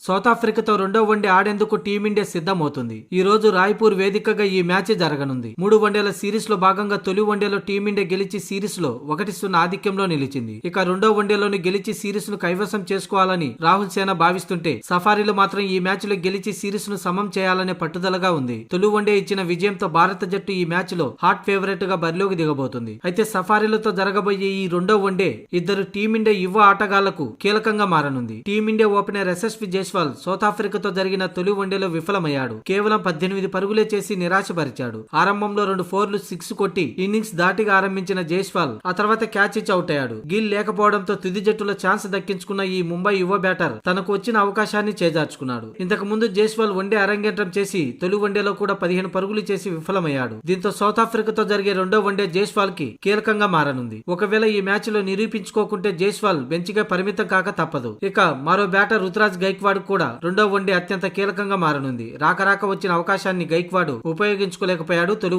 South ఆఫ్రికాతో రెండో one day ఆడేందుకు team India సిద్ధమవుతుంది. ఈ రోజు రాయ్పూర్ వేదికగా ఈ మ్యాచ్ జరగనుంది. 3 వన్డేల సిరీస్ లో భాగంగా తొలి వన్డేలో టీమిండియా గెలిచి సిరీస్ లో 1-0 ఆధిక్యంలో నిలిచింది. ఇక రెండో వన్డేలోని గెలిచి సిరీస్ ను కైవసం చేసుకోవాలని రాహుల్ సేన భావిస్తుంటే, సఫారీలో మాత్రం ఈ మ్యాచ్ లో గెలిచి సిరీస్ ను సమం చేయాలనే పట్టుదలగా ఉంది. తొలి వన్డే ఇచ్చిన విజయంతో భారత జట్టు ఈ మ్యాచ్ లో హాట్ ఫేవరెట్ గా బరిలోకి దిగబోతుంది. అయితే సఫారీలతో జరగబోయే ఈ రెండో వన్డే ఇద్దరు టీమిండియా యువ ఆటగాళ్లకు కీలకంగా మారనుంది. Team India opener Yashasvi Jaiswal south ఆఫ్రికాతో జరిగిన తొలి వన్డేలో విఫలమయ్యాడు. కేవలం 18 పరుగులే చేసి నిరాశపరిచాడు. ఆరంభంలో 2 4లు 6 కొట్టి ఇన్నింగ్స్ ధాటిగా ఆరంభించిన జైస్వాల్ ఆ తర్వాత క్యాచ్ ఇచ్చి అవుట్ అయ్యాడు. గిల్ లేకపోవడంతో తుది జట్టులో ఛాన్స్ దక్కించుకున్న ఈ ముంబై యువ బ్యాటర్ తనకు వచ్చిన అవకాశాన్ని చేజార్చుకున్నాడు. ఇంతకు ముందు జైస్వాల్ వన్డే అరంగేట్రం చేసి తొలి వన్డేలో కూడా 15 పరుగులు చేసి విఫలమయ్యాడు. దీంతో సౌత్ ఆఫ్రికాతో జరిగే రెండో వన్డే జైస్వాల్ కి కీలకంగా మారనుంది. ఒకవేళ ఈ మ్యాచ్ లో నిరూపించుకోకుంటే జైస్వాల్ బెంచ్గా పరిమితం కాక తప్పదు. ఇక మరో బ్యాటర్ రుతురాజ్ గైక్వాడ్ కూడా రెండో వన్డే అత్యంత కీలకంగా మారనుంది. రాక వచ్చిన అవకాశాన్ని గైక్వాడ్ ఉపయోగించుకోలేకపోయాడు. తొలి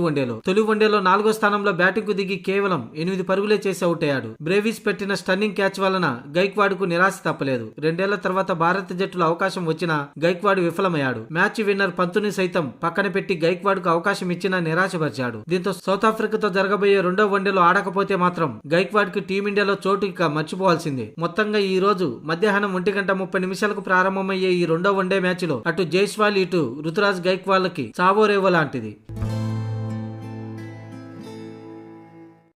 వన్డేలో 4వ స్థానంలో బ్యాటింగ్ కు దిగి కేవలం 8 పరుగులే చేసి అవుట్ అయ్యాడు. బ్రేవిస్ పెట్టిన స్టన్నింగ్ క్యాచ్ వలన గైక్వాడ్ కు నిరాశ తప్పలేదు. 2 ఏళ్ల తర్వాత భారత జట్టులో అవకాశం వచ్చినా గైక్వాడ్ విఫలమయ్యాడు. మ్యాచ్ విన్నర్ పంతుని సైతం పక్కన పెట్టి గైక్వాడ్ కు అవకాశం ఇచ్చినా నిరాశపరిచాడు. దీంతో సౌత్ ఆఫ్రికాతో జరగబోయే రెండో వన్డేలో ఆడకపోతే మాత్రం గైక్వాడ్ కి టీమిండియాలో చోటు ఇక మర్చిపోవాల్సిందే. మొత్తంగా ఈ రోజు మధ్యాహ్నం 1:30 ప్రారంభమయ్యే ఈ రెండో వన్డే మ్యాచ్ లో అటు జైస్వాల్ ఇటు రుతురాజ్ గైక్వాడ్ కి చావో రేవో లాంటిది.